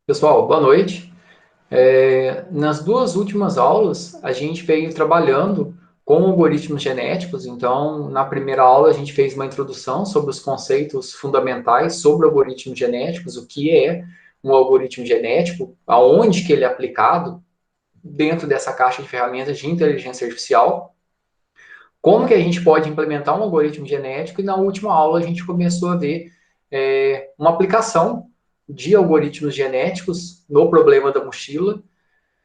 Pessoal, boa noite. Nas duas últimas aulas, a gente veio trabalhando com algoritmos genéticos. Então, na primeira aula, a gente fez uma introdução sobre os conceitos fundamentais sobre algoritmos genéticos, o que é um algoritmo genético, aonde que ele é aplicado dentro dessa caixa de ferramentas de inteligência artificial, como que a gente pode implementar um algoritmo genético, e na última aula a gente começou a ver uma aplicação de algoritmos genéticos no problema da mochila,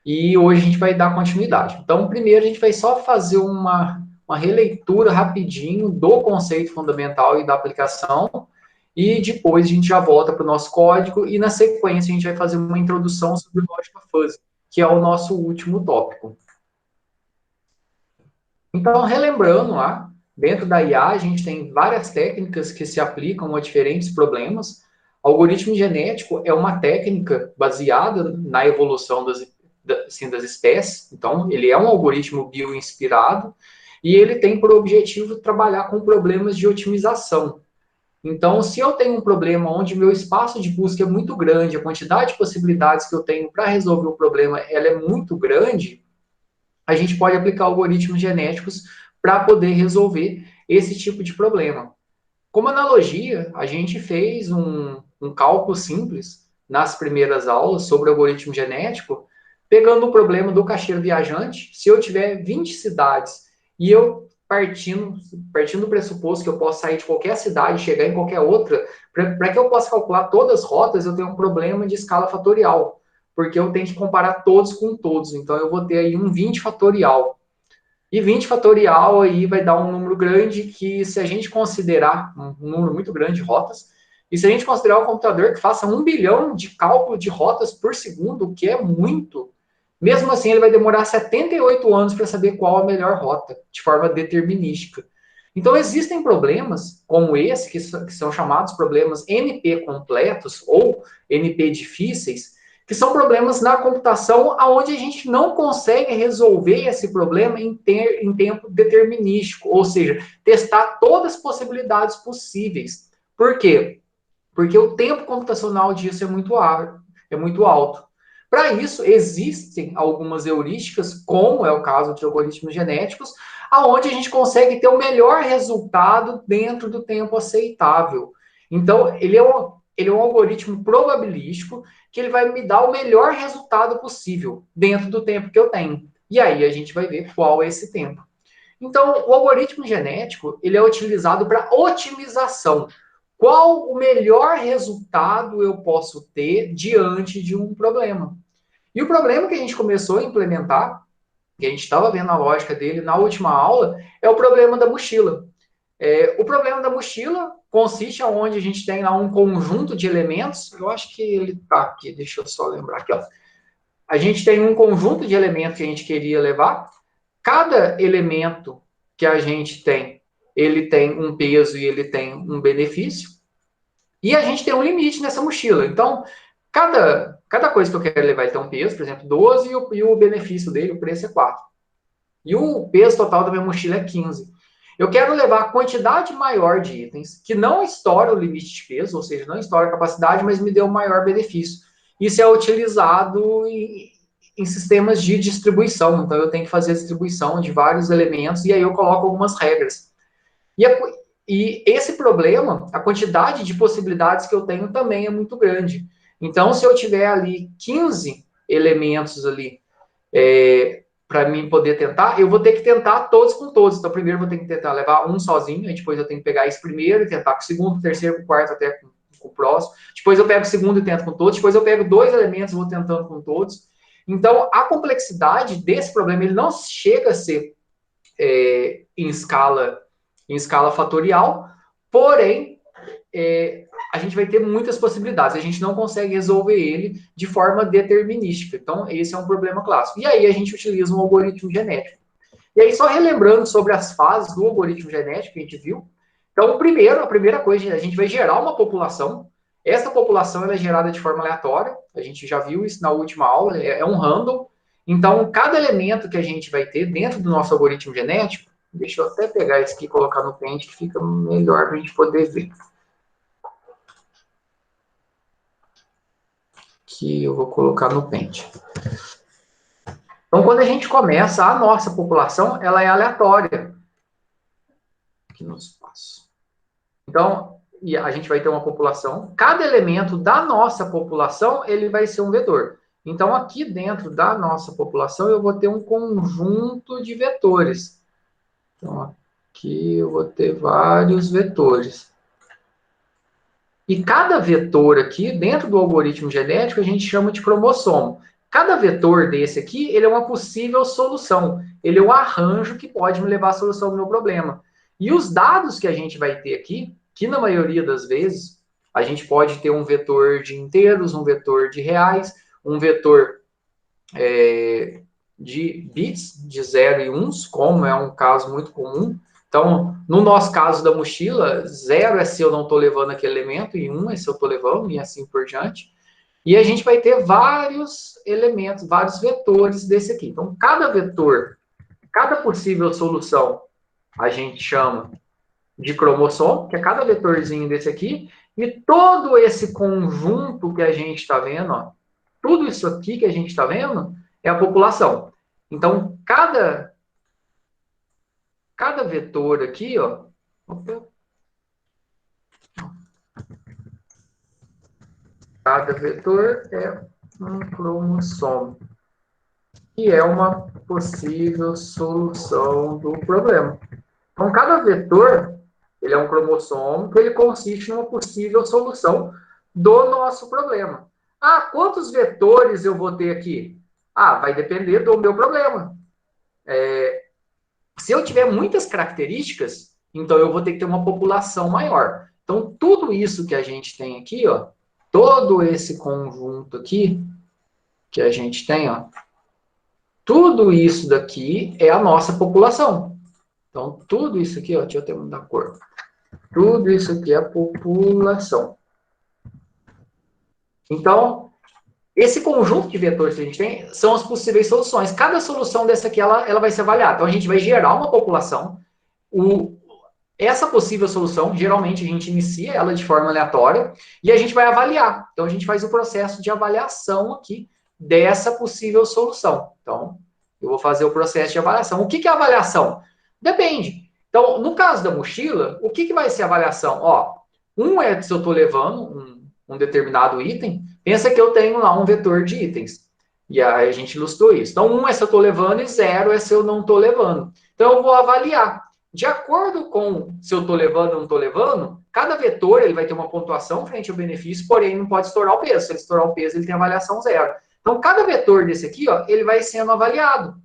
e hoje a gente vai dar continuidade. Então, primeiro a gente vai só fazer uma releitura rapidinho do conceito fundamental e da aplicação, e depois a gente já volta para o nosso código, e na sequência a gente vai fazer uma introdução sobre lógica fuzzy, que é o nosso último tópico. Então, relembrando lá, dentro da IA a gente tem várias técnicas que se aplicam a diferentes problemas. Algoritmo genético é uma técnica baseada na evolução das espécies. Então, ele é um algoritmo bioinspirado e ele tem por objetivo trabalhar com problemas de otimização. Então, se eu tenho um problema onde meu espaço de busca é muito grande, a quantidade de possibilidades que eu tenho para resolver o problema ela é muito grande, a gente pode aplicar algoritmos genéticos para poder resolver esse tipo de problema. Como analogia, a gente fez um cálculo simples nas primeiras aulas sobre algoritmo genético, pegando o problema do caixeiro viajante. Se eu tiver 20 cidades e eu partindo do pressuposto que eu posso sair de qualquer cidade e chegar em qualquer outra, para que eu possa calcular todas as rotas, eu tenho um problema de escala fatorial, porque eu tenho que comparar todos com todos. Então, eu vou ter aí um 20 fatorial. E 20 fatorial aí vai dar um número grande que, se a gente considerar um número muito grande de rotas, e se a gente considerar um computador que faça 1 bilhão de cálculo de rotas por segundo, o que é muito, mesmo assim ele vai demorar 78 anos para saber qual a melhor rota, de forma determinística. Então, existem problemas como esse, que são chamados problemas NP completos ou NP difíceis, que são problemas na computação onde a gente não consegue resolver esse problema em tempo determinístico, ou seja, testar todas as possibilidades possíveis. Por quê? Porque o tempo computacional disso é muito alto. Para isso, existem algumas heurísticas, como é o caso de algoritmos genéticos, aonde a gente consegue ter o melhor resultado dentro do tempo aceitável. Então, ele é um algoritmo probabilístico que ele vai me dar o melhor resultado possível dentro do tempo que eu tenho. E aí a gente vai ver qual é esse tempo. Então, o algoritmo genético ele é utilizado para otimização. Qual o melhor resultado eu posso ter diante de um problema? E o problema que a gente começou a implementar, que a gente estava vendo a lógica dele na última aula, é o problema da mochila. O problema da mochila consiste onde a gente tem lá um conjunto de elementos. Eu acho que ele está aqui, deixa eu só lembrar aqui. Ó. A gente tem um conjunto de elementos que a gente queria levar. Cada elemento que a gente tem, ele tem um peso e ele tem um benefício. E a gente tem um limite nessa mochila. Então, cada coisa que eu quero levar, ele tem um peso, por exemplo, 12, e o benefício dele, o preço é 4. E o peso total da minha mochila é 15. Eu quero levar a quantidade maior de itens, que não estoura o limite de peso, ou seja, não estoura a capacidade, mas me dê um maior benefício. Isso é utilizado em sistemas de distribuição. Então, eu tenho que fazer a distribuição de vários elementos, e aí eu coloco algumas regras. E, a, e esse problema, a quantidade de possibilidades que eu tenho também é muito grande. Então, se eu tiver ali 15 elementos ali para mim poder tentar, eu vou ter que tentar todos com todos. Então, primeiro eu vou ter que tentar levar um sozinho, aí depois eu tenho que pegar esse primeiro e tentar com o segundo, com o terceiro, com o quarto, até com o próximo. Depois eu pego o segundo e tento com todos. Depois eu pego dois elementos e vou tentando com todos. Então, a complexidade desse problema, ele não chega a ser em escala fatorial, porém, a gente vai ter muitas possibilidades. A gente não consegue resolver ele de forma determinística. Então, esse é um problema clássico. E aí a gente utiliza um algoritmo genético. E aí, só relembrando sobre as fases do algoritmo genético que a gente viu. Então, a primeira coisa, a gente vai gerar uma população. Essa população é gerada de forma aleatória. A gente já viu isso na última aula. É um random. Então, cada elemento que a gente vai ter dentro do nosso algoritmo genético, deixa eu até pegar esse aqui e colocar no pente, que fica melhor para a gente poder ver. que eu vou colocar no pente. Então, quando a gente começa, a nossa população, ela é aleatória. Aqui no espaço. Então, e a gente vai ter uma população. Cada elemento da nossa população, ele vai ser um vetor. Então, aqui dentro da nossa população, eu vou ter um conjunto de vetores. Então, aqui eu vou ter vários vetores. E cada vetor aqui, dentro do algoritmo genético, a gente chama de cromossomo. Cada vetor desse aqui, ele é uma possível solução. Ele é um arranjo que pode me levar à solução do meu problema. E os dados que a gente vai ter aqui, que na maioria das vezes, a gente pode ter um vetor de inteiros, um vetor de reais, um vetor de bits, de 0 e 1, como é um caso muito comum. Então, no nosso caso da mochila, 0 é se eu não estou levando aquele elemento, e 1 é se eu estou levando, e assim por diante. E a gente vai ter vários elementos, vários vetores desse aqui. Então, cada vetor, cada possível solução, a gente chama de cromossomo, que é cada vetorzinho desse aqui, e todo esse conjunto que a gente está vendo, ó, tudo isso aqui que a gente está vendo, é a população. Então, cada vetor aqui, ó, cada vetor é um cromossomo, que é uma possível solução do problema. Então, cada vetor, ele é um cromossomo que ele consiste numa possível solução do nosso problema. Ah, quantos vetores eu vou ter aqui? Ah, vai depender do meu problema. Se eu tiver muitas características, então eu vou ter que ter uma população maior. Então, tudo isso que a gente tem aqui, ó, todo esse conjunto aqui que a gente tem, ó, tudo isso daqui é a nossa população. Então, tudo isso aqui, ó, deixa eu até mudar a cor. Tudo isso aqui é a população. Então, esse conjunto de vetores que a gente tem são as possíveis soluções. Cada solução dessa aqui, ela vai ser avaliada. Então, a gente vai gerar uma população. Essa possível solução, geralmente, a gente inicia ela de forma aleatória e a gente vai avaliar. Então, a gente faz o processo de avaliação aqui dessa possível solução. Então, eu vou fazer o processo de avaliação. O que é avaliação? Depende. Então, no caso da mochila, o que vai ser a avaliação? Ó, é se eu estou levando um determinado item. Pensa que eu tenho lá um vetor de itens. E aí a gente ilustrou isso. Então, é se eu estou levando e 0 é se eu não estou levando. Então, eu vou avaliar. De acordo com se eu estou levando ou não estou levando, cada vetor ele vai ter uma pontuação frente ao benefício, porém não pode estourar o peso. Se ele estourar o peso, ele tem avaliação 0. Então, cada vetor desse aqui, ó, ele vai sendo avaliado.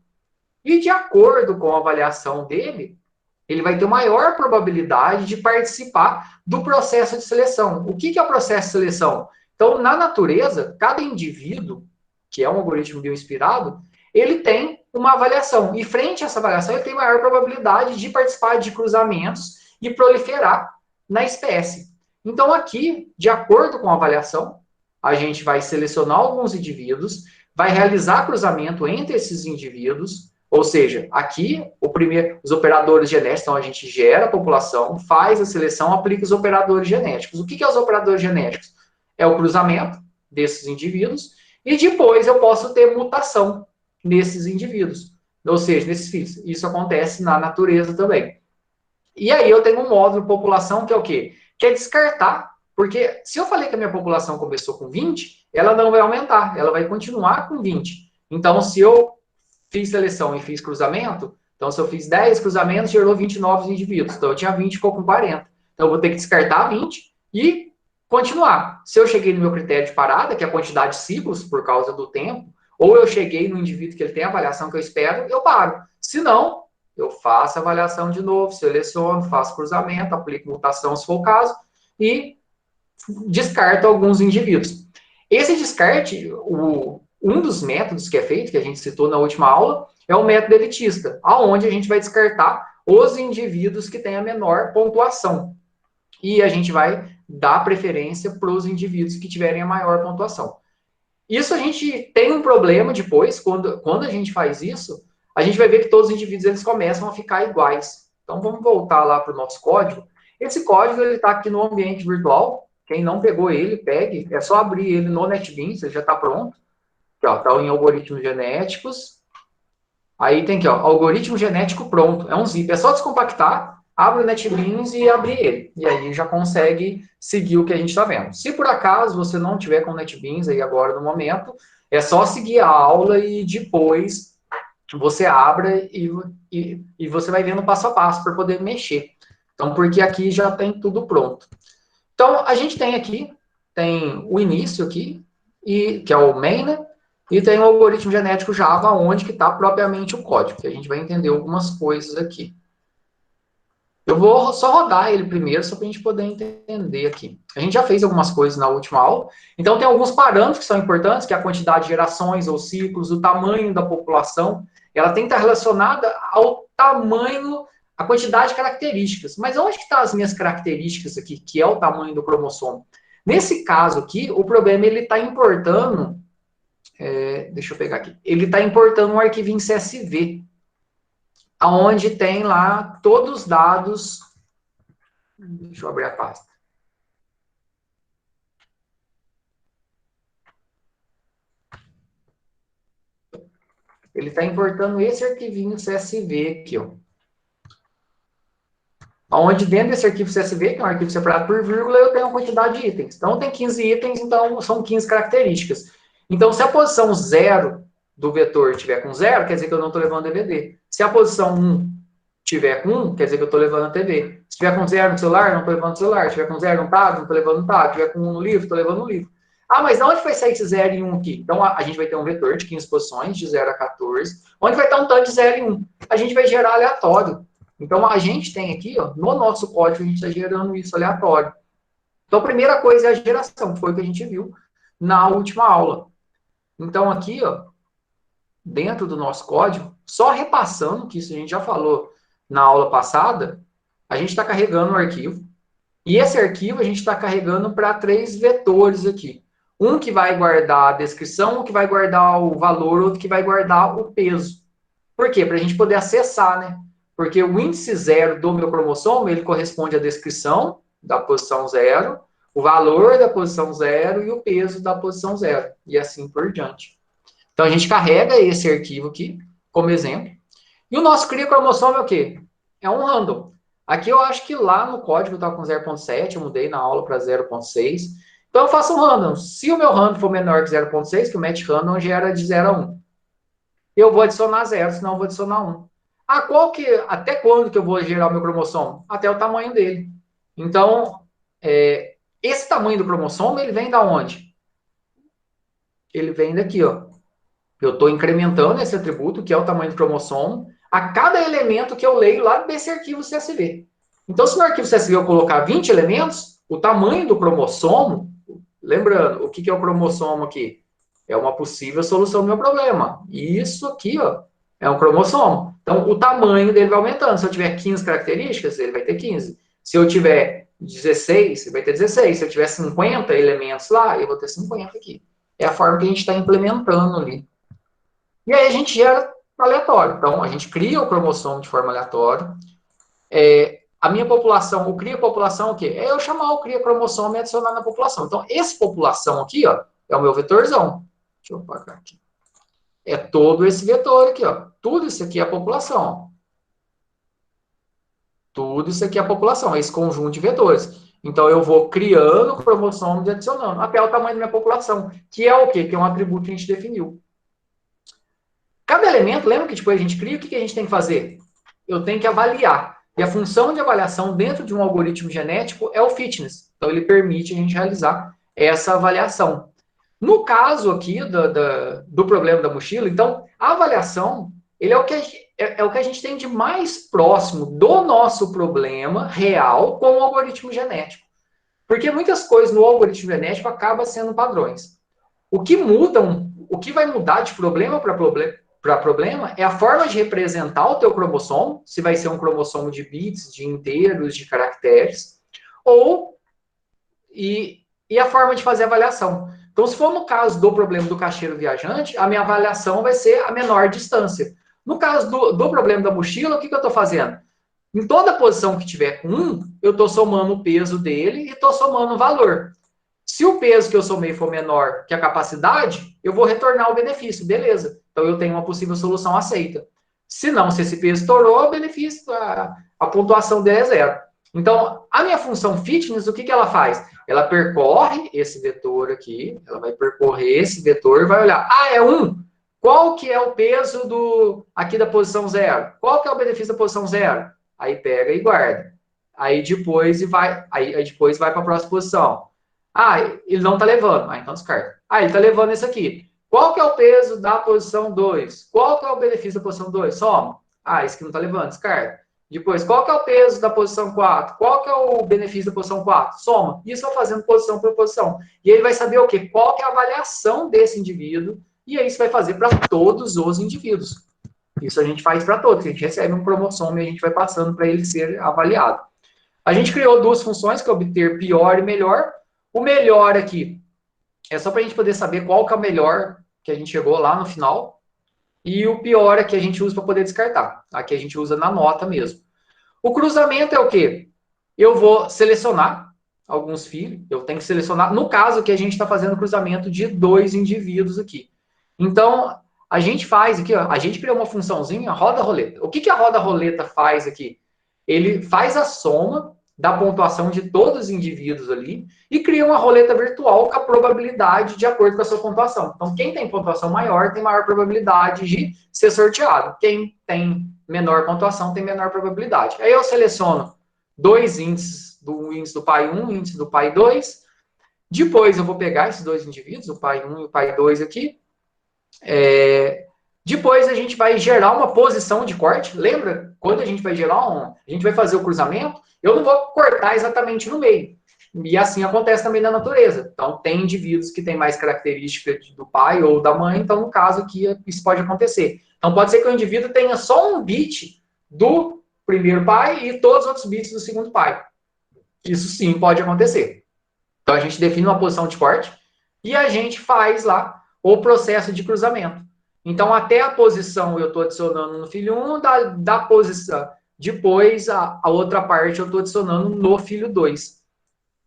E de acordo com a avaliação dele, ele vai ter maior probabilidade de participar do processo de seleção. O que é o processo de seleção? Então, na natureza, cada indivíduo, que é um algoritmo bioinspirado, ele tem uma avaliação. E frente a essa avaliação, ele tem maior probabilidade de participar de cruzamentos e proliferar na espécie. Então, aqui, de acordo com a avaliação, a gente vai selecionar alguns indivíduos, vai realizar cruzamento entre esses indivíduos, ou seja, aqui, os operadores genéticos, então a gente gera a população, faz a seleção, aplica os operadores genéticos. O que são os operadores genéticos? É o cruzamento desses indivíduos, e depois eu posso ter mutação nesses indivíduos, ou seja, nesses filhos. Isso acontece na natureza também. E aí eu tenho um módulo população que é o quê? Que é descartar, porque se eu falei que a minha população começou com 20, ela não vai aumentar, ela vai continuar com 20. Então, se eu fiz seleção e fiz cruzamento, então se eu fiz 10 cruzamentos, gerou 20 novos indivíduos. Então eu tinha 20 e ficou com 40. Então eu vou ter que descartar 20 e continuar. Se eu cheguei no meu critério de parada, que é a quantidade de ciclos por causa do tempo, ou eu cheguei no indivíduo que ele tem a avaliação que eu espero, eu paro. Se não, eu faço a avaliação de novo, seleciono, faço cruzamento, aplico mutação se for o caso, e descarto alguns indivíduos. Esse descarte, um dos métodos que é feito, que a gente citou na última aula, é o método elitista, aonde a gente vai descartar os indivíduos que têm a menor pontuação. E a gente vai dar preferência para os indivíduos que tiverem a maior pontuação. Isso a gente tem um problema depois, quando a gente faz isso, a gente vai ver que todos os indivíduos eles começam a ficar iguais. Então, vamos voltar lá para o nosso código. Esse código está aqui no ambiente virtual, Quem não pegou ele, pegue. É só abrir ele no NetBeans, ele já está pronto. Aqui, ó, tá em algoritmos genéticos. Aí tem aqui, ó, algoritmo genético pronto. É um zip. É só descompactar, abre o NetBeans e abrir ele. E aí já consegue seguir o que a gente está vendo. Se por acaso você não tiver com o NetBeans aí agora no momento, é só seguir a aula e depois você abra e você vai vendo passo a passo para poder mexer. Então, porque aqui já tem tudo pronto. Então, a gente tem aqui, tem o início aqui, que é o main, né? E tem o algoritmo genético Java, onde que está propriamente o código, que a gente vai entender algumas coisas aqui. Eu vou só rodar ele primeiro, só para a gente poder entender aqui. A gente já fez algumas coisas na última aula, então tem alguns parâmetros que são importantes, que é a quantidade de gerações ou ciclos, o tamanho da população, ela tem que estar relacionada ao tamanho, a quantidade de características. Mas onde que estão as minhas características aqui, que é o tamanho do cromossomo? Nesse caso aqui, o problema ele está importando, deixa eu pegar aqui, ele está importando um arquivo em CSV, onde tem lá todos os dados. Deixa eu abrir a pasta. Ele está importando esse arquivinho CSV aqui, ó. Onde dentro desse arquivo CSV, que é um arquivo separado por vírgula, eu tenho uma quantidade de itens. Então, tem 15 itens, então são 15 características. Então, se a posição 0 do vetor tiver com 0, quer dizer que eu não estou levando DVD. Se a posição 1 tiver com 1, quer dizer que eu estou levando a TV. Se tiver com 0 no celular, não estou levando o celular. Se tiver com 0 no tablet, não estou levando o tablet. Se tiver com 1 no livro, estou levando o livro. Ah, mas de onde vai sair esse 0 e 1 aqui? Então, a gente vai ter um vetor de 15 posições, de 0 a 14. Onde vai estar um tanto de 0 e 1? A gente vai gerar aleatório. Então, a gente tem aqui, ó, no nosso código, a gente está gerando isso aleatório. Então, a primeira coisa é a geração, que foi o que a gente viu na última aula. Então, aqui, ó, dentro do nosso código, só repassando, que isso a gente já falou na aula passada, a gente está carregando um arquivo. E esse arquivo a gente está carregando para 3 vetores aqui. Um que vai guardar a descrição, um que vai guardar o valor, outro que vai guardar o peso. Por quê? Para a gente poder acessar, né? Porque o índice 0 do meu cromossomo, ele corresponde à descrição da posição 0, o valor da posição 0 e o peso da posição 0. E assim por diante. Então, a gente carrega esse arquivo aqui, como exemplo. E o nosso cria cromossomo é o quê? É um random. Aqui eu acho que lá no código eu estava com 0.7, eu mudei na aula para 0.6. Então, eu faço um random. Se o meu random for menor que 0.6, que o match random gera de 0 a 1. Eu vou adicionar 0, senão eu vou adicionar 1. Ah, até quando que eu vou gerar o meu cromossomo? Até o tamanho dele. Então, esse tamanho do cromossomo, ele vem da onde? Ele vem daqui, ó. Eu estou incrementando esse atributo, que é o tamanho do cromossomo, a cada elemento que eu leio lá desse arquivo CSV. Então, se no arquivo CSV eu colocar 20 elementos, o tamanho do cromossomo, lembrando, o que é o cromossomo aqui? É uma possível solução do meu problema. Isso aqui, ó, é um cromossomo. Então, o tamanho dele vai aumentando. Se eu tiver 15 características, ele vai ter 15. Se eu tiver 16, ele vai ter 16. Se eu tiver 50 elementos lá, eu vou ter 50 aqui. É a forma que a gente está implementando ali. E aí a gente gera aleatório. Então, a gente cria o cromossomo de forma aleatória. A minha população, o cria população, o quê? É eu chamar o cria cromossomo e adicionar na população. Então, esse população aqui, ó, é o meu vetorzão. Deixa eu apagar aqui. É todo esse vetor aqui, ó. Tudo isso aqui é a população. Ó. Tudo isso aqui é a população, é esse conjunto de vetores. Então, eu vou criando o cromossomo e adicionando, até o tamanho da minha população, que é o quê? Que é um atributo que a gente definiu. Cada elemento, lembra que depois a gente cria, o que a gente tem que fazer? Eu tenho que avaliar. E a função de avaliação dentro de um algoritmo genético é o fitness. Então, ele permite a gente realizar essa avaliação. No caso aqui do problema da mochila, então, a avaliação ele é o que a gente tem de mais próximo do nosso problema real com o algoritmo genético. Porque muitas coisas no algoritmo genético acabam sendo padrões. O que vai mudar de problema para problema é a forma de representar o teu cromossomo, se vai ser um cromossomo de bits, de inteiros, de caracteres, e a forma de fazer a avaliação. Então, se for no caso do problema do caixeiro viajante, a minha avaliação vai ser a menor distância. No caso do problema da mochila, o que eu estou fazendo? Em toda posição que tiver com 1, eu estou somando o peso dele e estou somando o valor. Se o peso que eu somei for menor que a capacidade, eu vou retornar o benefício, beleza. Então eu tenho uma possível solução aceita. Se não, se esse peso estourou, o benefício, a pontuação dele é zero. Então, a minha função fitness, o que, que ela faz? Ela percorre esse vetor aqui, ela vai percorrer esse vetor e vai olhar, é 1. Qual que é o peso aqui da posição 0? Qual que é o benefício da posição 0? Aí pega e guarda. Aí depois vai para a próxima posição. Ele não está levando. Então descarta. Ele está levando esse aqui. Qual que é o peso da posição 2? Qual que é o benefício da posição 2? Soma. Esse aqui não está levando, descarta. Depois, qual que é o peso da posição 4? Qual que é o benefício da posição 4? Soma. Isso vai fazendo posição por posição. E ele vai saber o quê? Qual que é a avaliação desse indivíduo. E aí isso vai fazer para todos os indivíduos. Isso a gente faz para todos. A gente recebe um cromossoma e a gente vai passando para ele ser avaliado. A gente criou duas funções, que é obter pior e melhor. O melhor aqui é só para a gente poder saber qual que é o melhor que a gente chegou lá no final. E o pior é que a gente usa para poder descartar. Aqui a gente usa na nota mesmo. O cruzamento é o quê? Eu vou selecionar alguns filhos. Eu tenho que selecionar. No caso que a gente está fazendo cruzamento de 2 indivíduos aqui. Então, a gente faz aqui, a gente criou uma funçãozinha, roda-roleta. O que, que a roda-roleta faz aqui? Ele faz a soma da pontuação de todos os indivíduos ali e cria uma roleta virtual com a probabilidade de acordo com a sua pontuação. Então, quem tem pontuação maior tem maior probabilidade de ser sorteado. Quem tem menor pontuação tem menor probabilidade. Aí eu seleciono 2 índices, o índice do pai 1, o índice do pai 2. Depois eu vou pegar esses 2 indivíduos, o pai 1 e o pai 2 aqui. Depois a gente vai gerar uma posição de corte. Lembra? Quando a gente vai gerar a gente vai fazer o cruzamento, eu não vou cortar exatamente no meio. E assim acontece também na natureza. Então, tem indivíduos que têm mais características do pai ou da mãe, então, no caso aqui, isso pode acontecer. Então, pode ser que o indivíduo tenha só um bit do primeiro pai e todos os outros bits do segundo pai. Isso sim pode acontecer. Então, a gente define uma posição de corte e a gente faz lá o processo de cruzamento. Então, até a posição eu estou adicionando no filho 1, da posição. Depois, a outra parte eu estou adicionando no filho 2.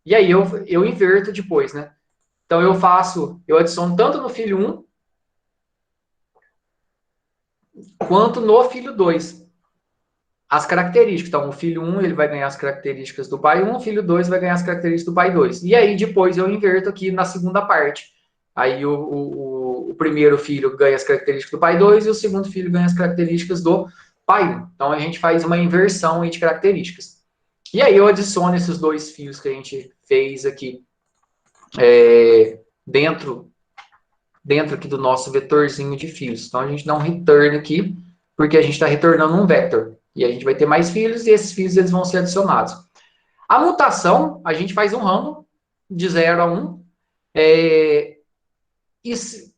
E aí eu inverto depois, né? Então, eu adiciono tanto no filho 1, quanto no filho 2. As características. Então, o filho 1 ele vai ganhar as características do pai 1, o filho 2 vai ganhar as características do pai 2. E aí, depois, eu inverto aqui na segunda parte. Aí, o primeiro filho ganha as características do pai 2 e o segundo filho ganha as características do pai 1. Então, a gente faz uma inversão aí de características. E aí, eu adiciono esses 2 fios que a gente fez aqui dentro aqui do nosso vetorzinho de fios. Então, a gente dá um return aqui, porque a gente está retornando um vector. E a gente vai ter mais fios, e esses fios eles vão ser adicionados. A mutação, a gente faz um random, de 0 a 1.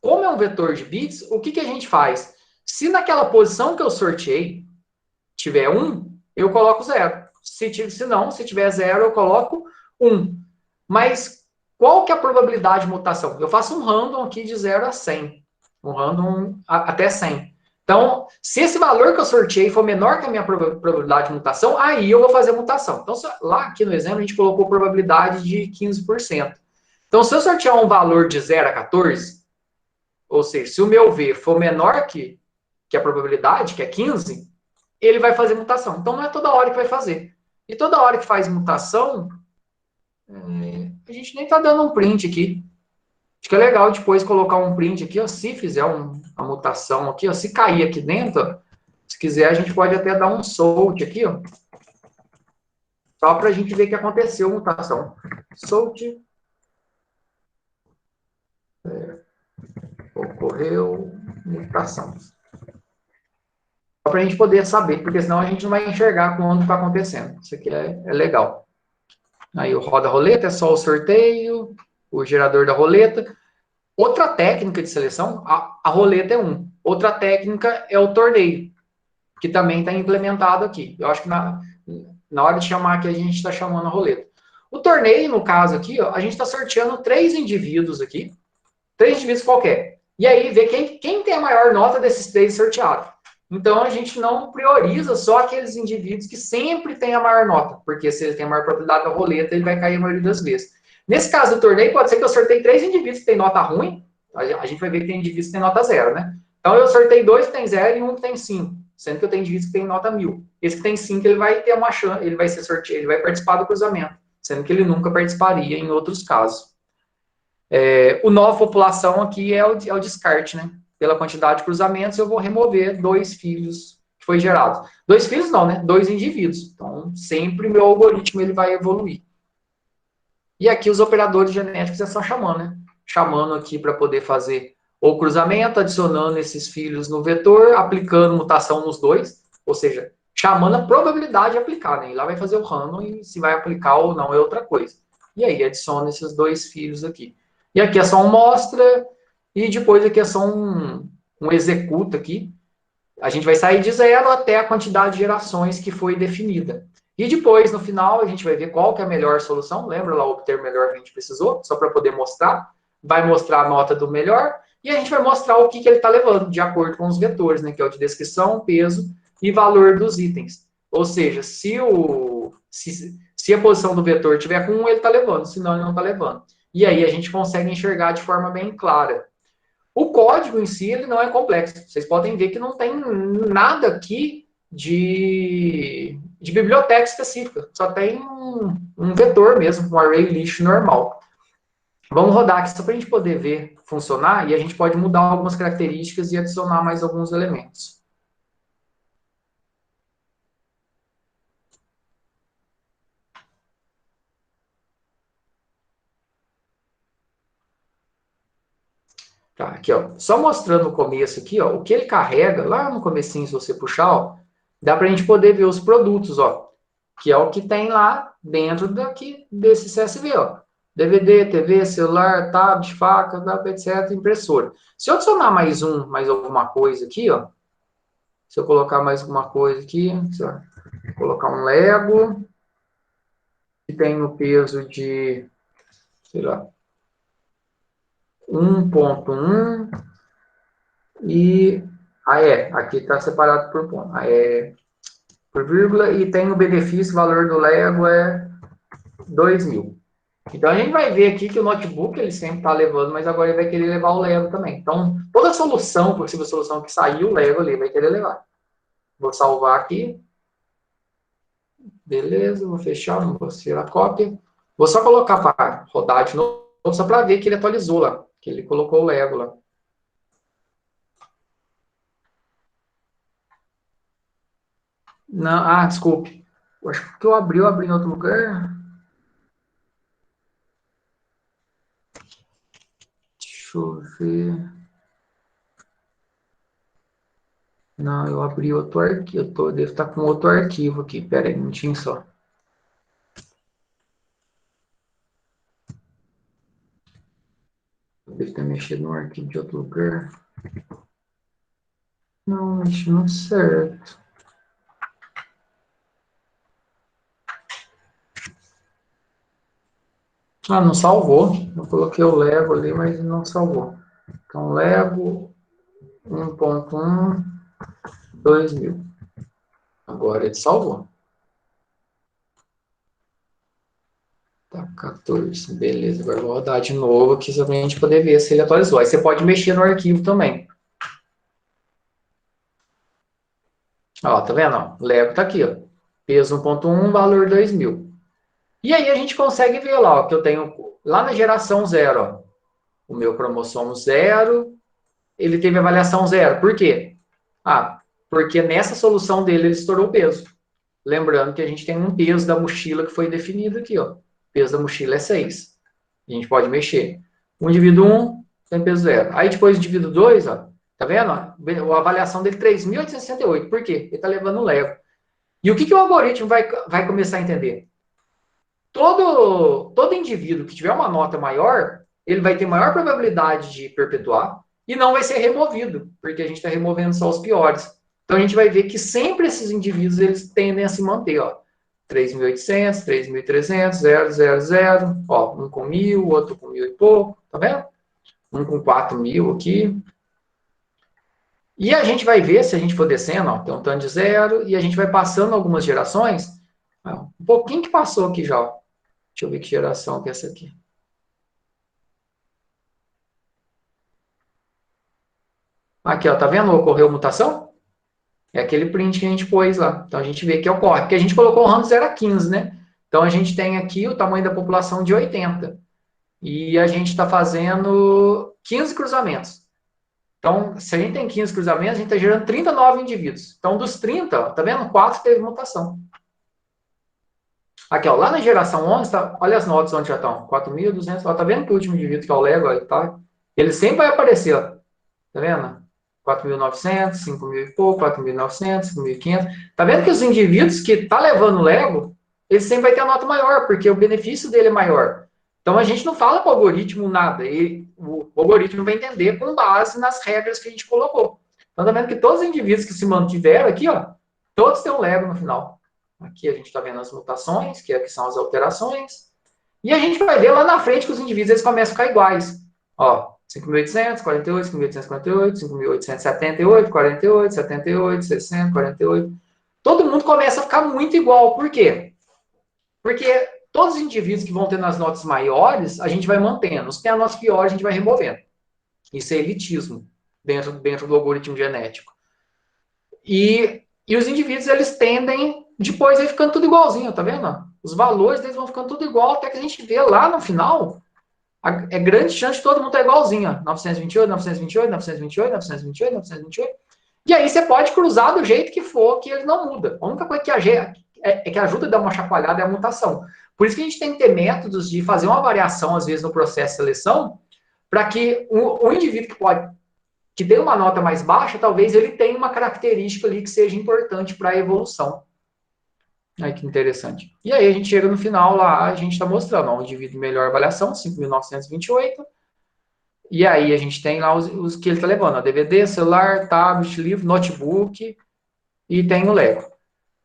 Como é um vetor de bits, o que, que a gente faz? Se naquela posição que eu sorteei tiver 1, eu coloco 0. Se não, se tiver 0, eu coloco 1. Mas qual que é a probabilidade de mutação? Eu faço um random aqui de 0 a 100. Um random até 100. Então, se esse valor que eu sorteei for menor que a minha probabilidade de mutação, aí eu vou fazer a mutação. Então, lá aqui no exemplo, a gente colocou probabilidade de 15%. Então, se eu sortear um valor de 0 a 14, ou seja, se o meu V for menor que a probabilidade, que é 15, ele vai fazer mutação. Então, não é toda hora que vai fazer. E toda hora que faz mutação, a gente nem está dando um print aqui. Acho que é legal depois colocar um print aqui, ó, se fizer uma mutação aqui, ó, se cair aqui dentro, ó, se quiser, a gente pode até dar um sort aqui, ó, só para a gente ver que aconteceu mutação. Sort. Ocorreu mutação. Só para a gente poder saber, porque senão a gente não vai enxergar quando está acontecendo. Isso aqui é legal. Aí o roda-roleta é só o sorteio, o gerador da roleta. Outra técnica de seleção, a roleta é outra técnica é o torneio, que também está implementado aqui. Eu acho que na hora de chamar aqui, a gente está chamando a roleta. O torneio, no caso aqui, ó, a gente está sorteando 3 indivíduos aqui, 3 indivíduos qualquer. E aí, ver quem tem a maior nota desses 3 sorteados. Então, a gente não prioriza só aqueles indivíduos que sempre têm a maior nota, porque se ele tem a maior probabilidade da roleta, ele vai cair a maioria das vezes. Nesse caso do torneio, pode ser que eu sorteie 3 indivíduos que têm nota ruim, a gente vai ver que tem indivíduos que têm nota 0, né? Então, eu sorteio 2 que tem 0 e 1 que tem 5, sendo que eu tenho indivíduos que têm nota 1000. Esse que tem 5, ele vai ter uma chance, ele vai ser sorteio, ele vai participar do cruzamento, sendo que ele nunca participaria em outros casos. O nova população aqui é o descarte, né? Pela quantidade de cruzamentos, eu vou remover 2 filhos que foi gerado. 2 filhos não, né? 2 indivíduos. Então, sempre meu algoritmo ele vai evoluir. E aqui os operadores genéticos é só chamando, né? Chamando aqui para poder fazer o cruzamento, adicionando esses filhos no vetor, aplicando mutação nos dois, ou seja, chamando a probabilidade de aplicar, né? E lá vai fazer o random e se vai aplicar ou não é outra coisa. E aí adiciona esses 2 filhos aqui. E aqui é só um mostra, e depois aqui é só um executa aqui. A gente vai sair de 0 até a quantidade de gerações que foi definida. E depois, no final, a gente vai ver qual que é a melhor solução. Lembra lá o obter melhor que a gente precisou? Só para poder mostrar. Vai mostrar a nota do melhor. E a gente vai mostrar o que ele está levando, de acordo com os vetores, né? Que é o de descrição, peso e valor dos itens. Ou seja, se a posição do vetor tiver com 1, ele está levando. Senão, ele não está levando. E aí a gente consegue enxergar de forma bem clara. O código em si, ele não é complexo. Vocês podem ver que não tem nada aqui de biblioteca específica. Só tem um vetor mesmo, um array list normal. Vamos rodar aqui só para a gente poder ver funcionar e a gente pode mudar algumas características e adicionar mais alguns elementos. Tá, aqui, ó. Só mostrando o começo aqui, ó, o que ele carrega, lá no comecinho, se você puxar, ó, dá para a gente poder ver os produtos, ó, que é o que tem lá dentro daqui desse CSV, ó. DVD, TV, celular, tablet, faca, etc, impressora. Se eu adicionar mais alguma coisa aqui, ó, se eu colocar mais alguma coisa aqui, colocar um Lego, que tem o peso de, sei lá, 1.1, e aqui está separado por ponto, por vírgula, e tem o benefício, o valor do Lego é 2.000. Então a gente vai ver aqui que o notebook ele sempre está levando, mas agora ele vai querer levar o Lego também. Então, toda solução, possível solução que saiu, o Lego ali vai querer levar. Vou salvar aqui. Beleza, vou fechar, não vou tirar a cópia. Vou só colocar para rodar de novo, só para ver que ele atualizou lá, que ele colocou o Lego lá. Não, desculpe. Eu acho que eu abri em outro lugar. Deixa eu ver. Não, eu abri outro arquivo. Devo estar com outro arquivo aqui. Pera aí, um minutinho só. Deve ter mexido no arquivo de outro lugar. Não, mexi no certo. Ah, não salvou. Eu coloquei o Lego ali, mas não salvou. Então, Lego 1.1, 2.000. Agora ele salvou. Tá, 14. Beleza, agora eu vou rodar de novo aqui só pra gente poder ver se ele atualizou. Aí você pode mexer no arquivo também. Ó, tá vendo? Ó, o Lego tá aqui, ó. Peso 1.1, valor 2.000. E aí a gente consegue ver lá, ó, que eu tenho lá na geração 0, ó, o meu cromossomo 0, ele teve avaliação 0. Por quê? Porque nessa solução dele ele estourou o peso. Lembrando que a gente tem um peso da mochila que foi definido aqui, ó. O peso da mochila é 6. A gente pode mexer. O indivíduo 1 tem peso 0. Aí depois o indivíduo 2, ó, tá vendo? Ó, a avaliação dele é 3.868. Por quê? Ele está levando um Lego. E o que o algoritmo vai começar a entender? Todo indivíduo que tiver uma nota maior, ele vai ter maior probabilidade de perpetuar e não vai ser removido, porque a gente está removendo só os piores. Então a gente vai ver que sempre esses indivíduos eles tendem a se manter, ó. 3.800, 3.300, 0, 0, 0, ó, um com 1.000, outro com 1.000 e pouco, tá vendo? Um com 4.000 aqui. E a gente vai ver, se a gente for descendo, ó, tem um tanto de 0, e a gente vai passando algumas gerações, ó, um pouquinho que passou aqui já, ó. Deixa eu ver que geração que é essa aqui. Aqui, ó, tá vendo? Ocorreu mutação? É aquele print que a gente pôs lá. Então a gente vê que ocorre. Porque a gente colocou o ramo de 0 a 15, né? Então a gente tem aqui o tamanho da população de 80. E a gente está fazendo 15 cruzamentos. Então, se a gente tem 15 cruzamentos, a gente está gerando 39 indivíduos. Então, dos 30, ó, tá vendo? 4 teve mutação. Aqui, ó, lá na geração 11, tá, olha as notas onde já estão. 4.200, ó, tá vendo que o último indivíduo, que é o Lego, ó, tá, ele sempre vai aparecer, ó, tá vendo? 4.900, 5.000 e pouco, 4.900, 5.500. Tá vendo que os indivíduos que tá levando o Lego, ele sempre vai ter a nota maior, porque o benefício dele é maior. Então, a gente não fala para o algoritmo nada. O algoritmo vai entender com base nas regras que a gente colocou. Então, tá vendo que todos os indivíduos que se mantiveram aqui, ó, todos têm um Lego no final. Aqui a gente está vendo as mutações, que aqui são as alterações. E a gente vai ver lá na frente que os indivíduos eles começam a ficar iguais. Ó, 5.800, 48, 5.848, 5.878, 48, 78, 60, 48. Todo mundo começa a ficar muito igual. Por quê? Porque todos os indivíduos que vão tendo as notas maiores, a gente vai mantendo. Os que têm as notas piores, a gente vai removendo. Isso é elitismo dentro do algoritmo genético. E os indivíduos, eles tendem, depois, aí ficando tudo igualzinho, tá vendo? Os valores deles vão ficando tudo igual, até que a gente vê lá no final, é grande chance de todo mundo estar igualzinho. 928, 928, 928, 928, 928. E aí você pode cruzar do jeito que for, que ele não muda. A única coisa que ajuda a dar uma chacoalhada é a mutação. Por isso que a gente tem que ter métodos de fazer uma variação, às vezes, no processo de seleção, para que o indivíduo que tem uma nota mais baixa, talvez ele tenha uma característica ali que seja importante para a evolução. Ai, que interessante. E aí a gente chega no final lá, a gente está mostrando, ó, o indivíduo melhor avaliação, 5.928. E aí a gente tem lá os que ele está levando, ó, DVD, celular, tablet, livro, notebook e tem o Lego.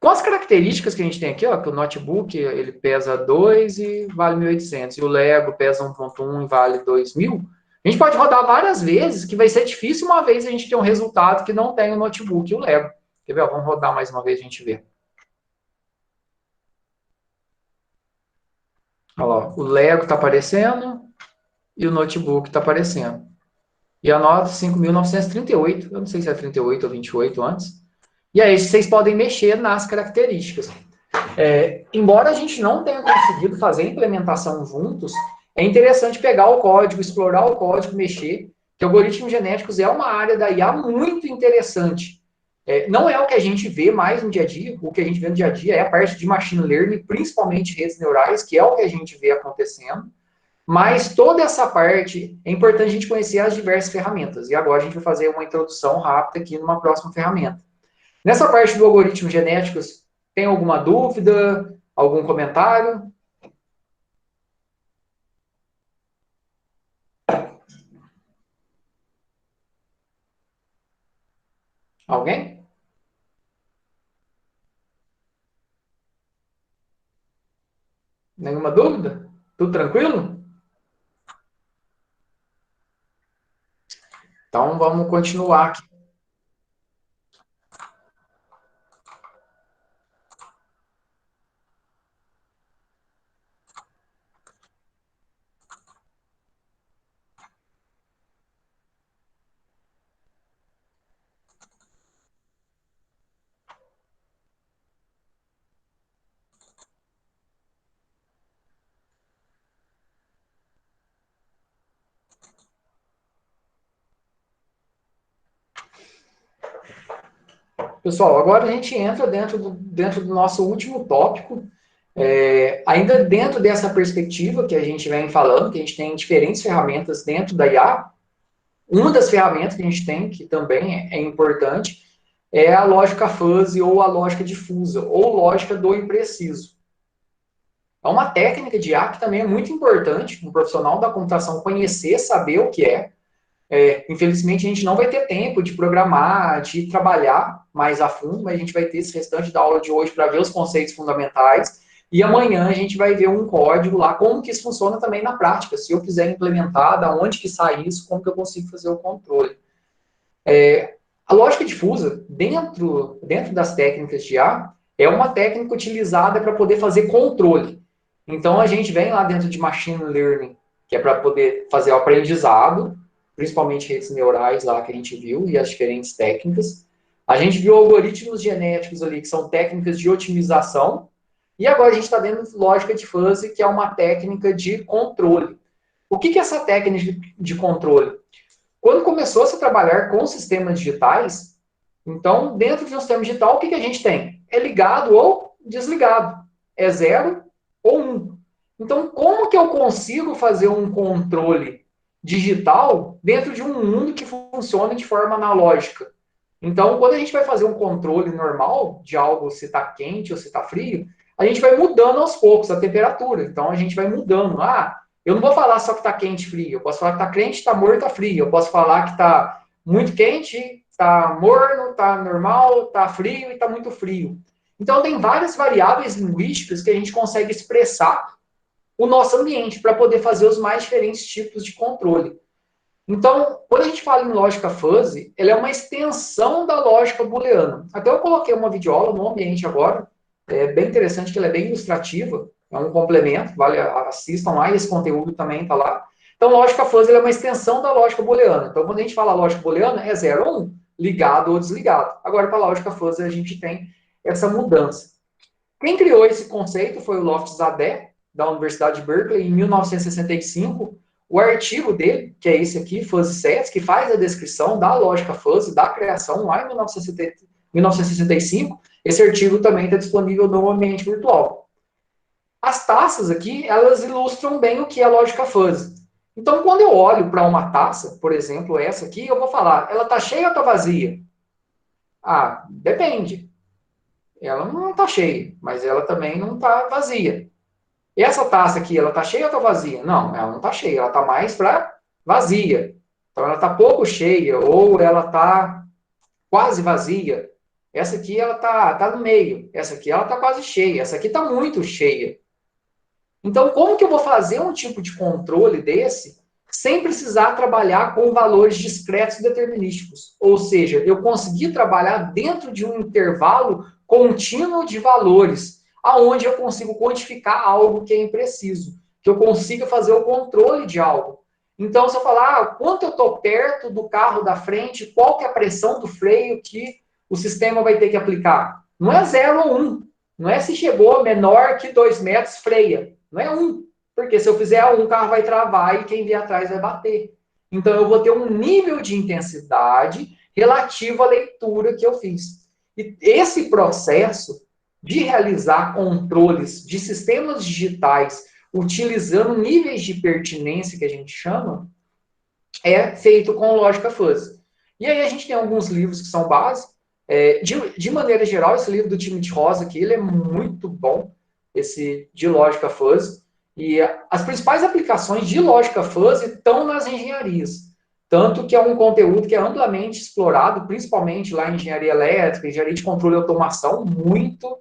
Com as características que a gente tem aqui, ó, que o notebook ele pesa 2 e vale 1.800, e o Lego pesa 1.1 e vale 2.000, a gente pode rodar várias vezes, que vai ser difícil uma vez a gente ter um resultado que não tem o notebook e o Lego. Quer ver? Ó, vamos rodar mais uma vez a gente ver. Olha lá, o Lego está aparecendo e o notebook está aparecendo. E a nota 5.938, eu não sei se é 38 ou 28 antes. E aí vocês podem mexer nas características. Embora a gente não tenha conseguido fazer a implementação juntos, é interessante pegar o código, explorar o código, mexer, que algoritmos genéticos é uma área da IA muito interessante. Não é o que a gente vê mais no dia a dia, o que a gente vê no dia a dia é a parte de machine learning, principalmente redes neurais, que é o que a gente vê acontecendo, mas toda essa parte é importante a gente conhecer as diversas ferramentas. E agora a gente vai fazer uma introdução rápida aqui numa próxima ferramenta. Nessa parte do algoritmo genéticos, tem alguma dúvida? Algum comentário? Alguém? Nenhuma dúvida? Tudo tranquilo? Então vamos continuar aqui. Pessoal, agora a gente entra dentro do nosso último tópico. Ainda dentro dessa perspectiva que a gente vem falando, que a gente tem diferentes ferramentas dentro da IA, uma das ferramentas que a gente tem, que também é importante, é a lógica fuzzy ou a lógica difusa, ou lógica do impreciso. É uma técnica de IA que também é muito importante, um profissional da computação conhecer, saber o que é. Infelizmente, a gente não vai ter tempo de programar, de trabalhar mais a fundo, mas a gente vai ter esse restante da aula de hoje para ver os conceitos fundamentais. E amanhã a gente vai ver um código lá, como que isso funciona também na prática. Se eu quiser implementar, da onde que sai isso, como que eu consigo fazer o controle. A lógica difusa, dentro das técnicas de IA, é uma técnica utilizada para poder fazer controle. Então, a gente vem lá dentro de machine learning, que é para poder fazer o aprendizado, principalmente redes neurais lá que a gente viu e as diferentes técnicas. A gente viu algoritmos genéticos ali, que são técnicas de otimização, e agora a gente está vendo lógica de fuzzy, que é uma técnica de controle. O que é essa técnica de controle? Quando começou a se trabalhar com sistemas digitais, então, dentro de um sistema digital, o que a gente tem? É ligado ou desligado. É 0 ou 1. Então, como que eu consigo fazer um controle digital dentro de um mundo que funciona de forma analógica? Então, quando a gente vai fazer um controle normal de algo, se está quente ou se está frio, a gente vai mudando aos poucos a temperatura. Então, a gente vai mudando. Eu não vou falar só que está quente e frio. Eu posso falar que está quente, está morno, está frio. Eu posso falar que está muito quente, está morno, está normal, está frio e está muito frio. Então, tem várias variáveis linguísticas que a gente consegue expressar o nosso ambiente para poder fazer os mais diferentes tipos de controle. Então, quando a gente fala em lógica fuzzy, ela é uma extensão da lógica booleana. Até eu coloquei uma videoaula no ambiente agora, é bem interessante, que ela é bem ilustrativa, é um complemento, vale, assistam lá, e esse conteúdo também está lá. Então, lógica fuzzy é uma extensão da lógica booleana. Então, quando a gente fala lógica booleana, é 0 ou 1, ligado ou desligado. Agora, para a lógica fuzzy, a gente tem essa mudança. Quem criou esse conceito foi o Loftus Adé, da Universidade de Berkeley, em 1965. O artigo dele, que é esse aqui, Fuzzy Sets, que faz a descrição da lógica fuzzy, da criação, lá em 1965, esse artigo também está disponível no ambiente virtual. As taças aqui, elas ilustram bem o que é a lógica fuzzy. Então, quando eu olho para uma taça, por exemplo, essa aqui, eu vou falar, ela está cheia ou está vazia? Depende. Ela não está cheia, mas ela também não está vazia. E essa taça aqui, ela está cheia ou está vazia? Não, ela não está cheia, ela está mais para vazia. Então, ela está pouco cheia, ou ela está quase vazia. Essa aqui, ela tá no meio. Essa aqui, ela está quase cheia. Essa aqui está muito cheia. Então, como que eu vou fazer um tipo de controle desse sem precisar trabalhar com valores discretos e determinísticos? Ou seja, eu conseguir trabalhar dentro de um intervalo contínuo de valores, aonde eu consigo quantificar algo que é impreciso, que eu consiga fazer o controle de algo. Então, se eu falar quanto eu estou perto do carro da frente, qual que é a pressão do freio que o sistema vai ter que aplicar? Não é 0 ou 1. Não é se chegou menor que 2 metros, freia. Não é 1. Porque se eu fizer 1, o carro vai travar e quem vier atrás vai bater. Então, eu vou ter um nível de intensidade relativo à leitura que eu fiz. E esse processo de realizar controles de sistemas digitais utilizando níveis de pertinência, que a gente chama, é feito com lógica fuzzy. E aí a gente tem alguns livros que são base. De maneira geral, esse livro do Timothy Rosa aqui, ele é muito bom, esse de lógica fuzzy. E as principais aplicações de lógica fuzzy estão nas engenharias. Tanto que é um conteúdo que é amplamente explorado, principalmente lá em engenharia elétrica, engenharia de controle e automação, muito.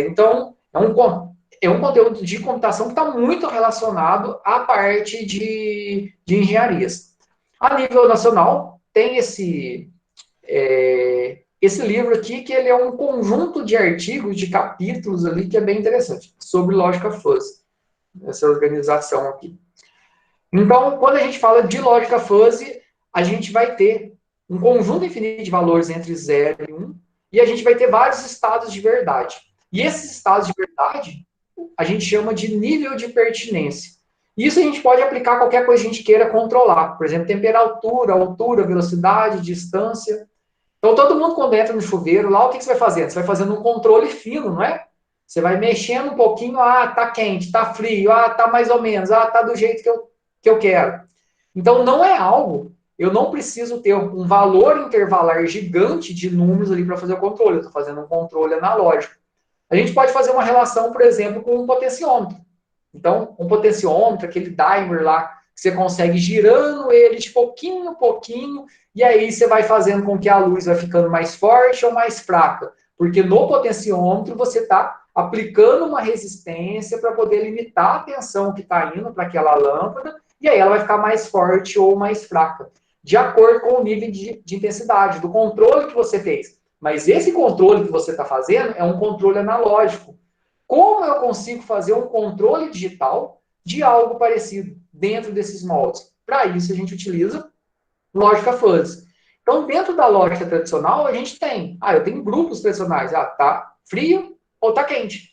Então, é um conteúdo de computação que está muito relacionado à parte de engenharias. A nível nacional, tem esse livro aqui, que ele é um conjunto de artigos, de capítulos ali, que é bem interessante, sobre lógica fuzzy, essa organização aqui. Então, quando a gente fala de lógica fuzzy, a gente vai ter um conjunto infinito de valores entre 0 e 1, e a gente vai ter vários estados de verdade. E esses estados de verdade, a gente chama de nível de pertinência. Isso a gente pode aplicar a qualquer coisa que a gente queira controlar. Por exemplo, temperatura, altura, velocidade, distância. Então, todo mundo, quando entra no chuveiro lá, o que você vai fazendo? Você vai fazendo um controle fino, não é? Você vai mexendo um pouquinho, tá quente, tá frio, tá mais ou menos, tá do jeito que eu quero. Então, não é algo, eu não preciso ter um valor intervalar gigante de números ali para fazer o controle, eu estou fazendo um controle analógico. A gente pode fazer uma relação, por exemplo, com um potenciômetro. Então, um potenciômetro, aquele dimer lá, que você consegue girando ele de pouquinho a pouquinho, e aí você vai fazendo com que a luz vai ficando mais forte ou mais fraca. Porque no potenciômetro você está aplicando uma resistência para poder limitar a tensão que está indo para aquela lâmpada, e aí ela vai ficar mais forte ou mais fraca, de acordo com o nível de intensidade, do controle que você fez. Mas esse controle que você está fazendo é um controle analógico. Como eu consigo fazer um controle digital de algo parecido dentro desses moldes? Para isso, a gente utiliza lógica fuzzy. Então, dentro da lógica tradicional, a gente tem, eu tenho grupos tradicionais, tá frio ou tá quente.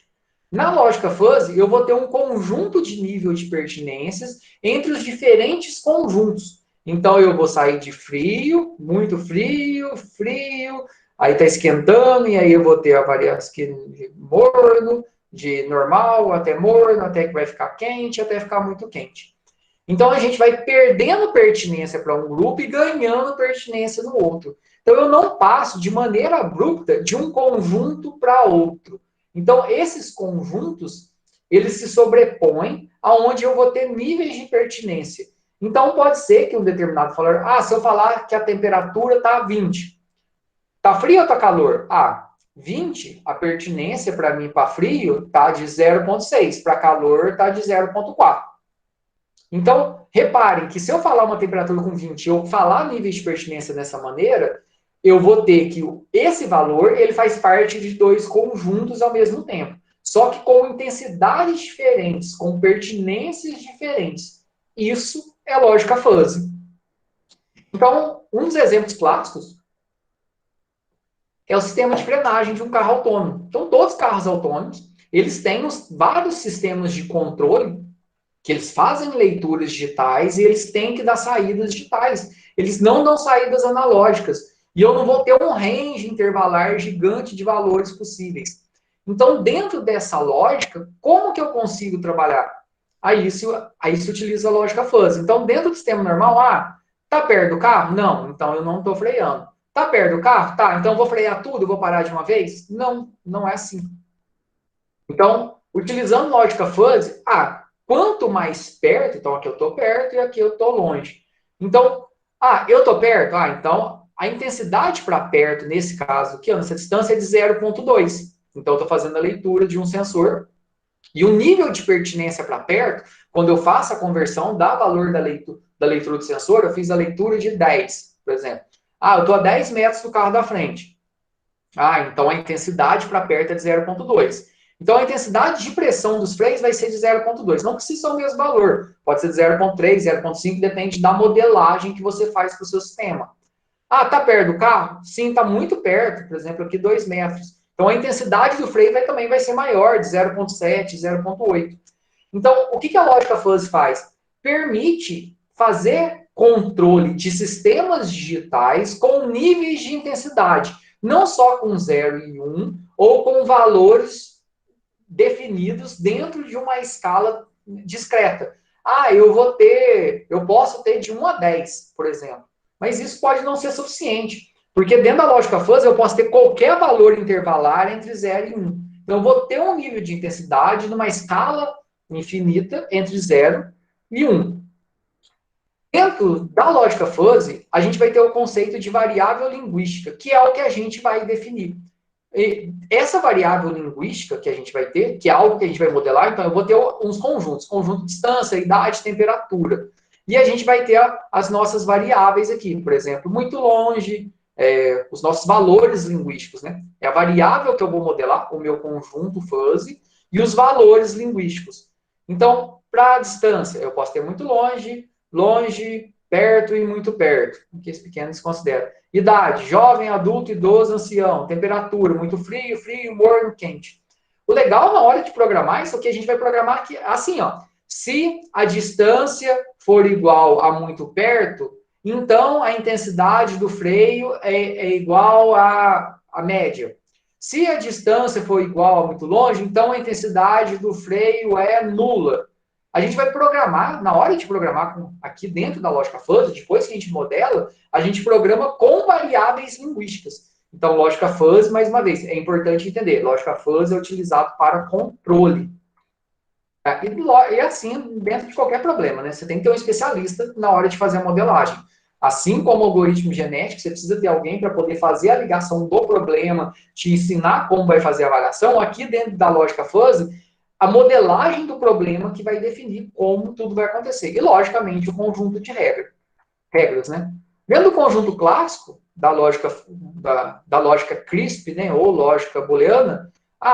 Na lógica fuzzy, eu vou ter um conjunto de nível de pertinências entre os diferentes conjuntos. Então, eu vou sair de frio, muito frio, frio, aí está esquentando, e aí eu vou ter a variação de morno, de normal até morno, até que vai ficar quente, até ficar muito quente. Então, a gente vai perdendo pertinência para um grupo e ganhando pertinência no outro. Então, eu não passo de maneira abrupta de um conjunto para outro. Então, esses conjuntos, eles se sobrepõem aonde eu vou ter níveis de pertinência. Então, pode ser que um determinado valor, se eu falar que a temperatura está 20, está frio ou está calor? 20, a pertinência para mim para frio está de 0,6, para calor está de 0,4. Então, reparem que se eu falar uma temperatura com 20 e eu falar níveis de pertinência dessa maneira, eu vou ter que esse valor ele faz parte de dois conjuntos ao mesmo tempo, só que com intensidades diferentes, com pertinências diferentes. Isso é lógica fuzzy. Então, um dos exemplos clássicos é o sistema de frenagem de um carro autônomo. Então, todos os carros autônomos, eles têm vários sistemas de controle que eles fazem leituras digitais e eles têm que dar saídas digitais. Eles não dão saídas analógicas. E eu não vou ter um range intervalar gigante de valores possíveis. Então, dentro dessa lógica, como que eu consigo trabalhar? Aí se utiliza a lógica fuzzy. Então, dentro do sistema normal, tá perto do carro? Não, então eu não estou freando. Tá perto do carro? Tá, então eu vou frear tudo, vou parar de uma vez? Não, não é assim. Então, utilizando lógica fuzzy, quanto mais perto, então aqui eu estou perto e aqui eu estou longe. Então, eu estou perto, então a intensidade para perto, nesse caso aqui, nessa distância, é de 0,2. Então, eu estou fazendo a leitura de um sensor. E o nível de pertinência para perto, quando eu faço a conversão, dá valor da leitura do sensor, eu fiz a leitura de 10, por exemplo. Eu estou a 10 metros do carro da frente. Então a intensidade para perto é de 0,2. Então a intensidade de pressão dos freios vai ser de 0,2. Não precisa ser o mesmo valor. Pode ser de 0,3, 0,5, depende da modelagem que você faz para o seu sistema. Tá perto do carro? Sim, está muito perto. Por exemplo, aqui 2 metros. Então a intensidade do freio também vai ser maior, de 0,7, 0,8. Então, o que a lógica fuzzy faz? Permite fazer controle de sistemas digitais com níveis de intensidade, não só com 0 e 1, ou com valores definidos dentro de uma escala discreta. Eu posso ter de 1 a 10, por exemplo. Mas isso pode não ser suficiente, porque dentro da lógica fuzzy eu posso ter qualquer valor intervalar entre 0 e 1. Então, eu vou ter um nível de intensidade numa escala infinita entre 0 e 1. Dentro da lógica fuzzy, a gente vai ter o conceito de variável linguística, que é o que a gente vai definir. E essa variável linguística que a gente vai ter, que é algo que a gente vai modelar, então eu vou ter uns conjuntos, conjunto de distância, idade, temperatura. E a gente vai ter as nossas variáveis aqui, por exemplo, muito longe, os nossos valores linguísticos, né? É a variável que eu vou modelar, o meu conjunto fuzzy, e os valores linguísticos. Então, para a distância, eu posso ter muito longe, longe, perto e muito perto, que esse pequeno se considera. Idade, jovem, adulto, idoso, ancião. Temperatura, muito frio, frio, morno, quente. O legal na hora de programar isso é que a gente vai programar aqui, assim, se a distância for igual a muito perto, então a intensidade do freio é igual à média. Se a distância for igual a muito longe, então a intensidade do freio é nula. A gente vai programar, na hora de programar aqui dentro da lógica fuzzy, depois que a gente modela, a gente programa com variáveis linguísticas. Então, lógica fuzzy, mais uma vez, é importante entender, lógica fuzzy é utilizado para controle. E assim, dentro de qualquer problema, né? Você tem que ter um especialista na hora de fazer a modelagem. Assim como o algoritmo genético, você precisa ter alguém para poder fazer a ligação do problema, te ensinar como vai fazer a avaliação. Aqui dentro da lógica fuzzy, a modelagem do problema que vai definir como tudo vai acontecer. E, logicamente, o conjunto de regras, né? Dentro do conjunto clássico, da lógica CRISP, né, ou lógica booleana,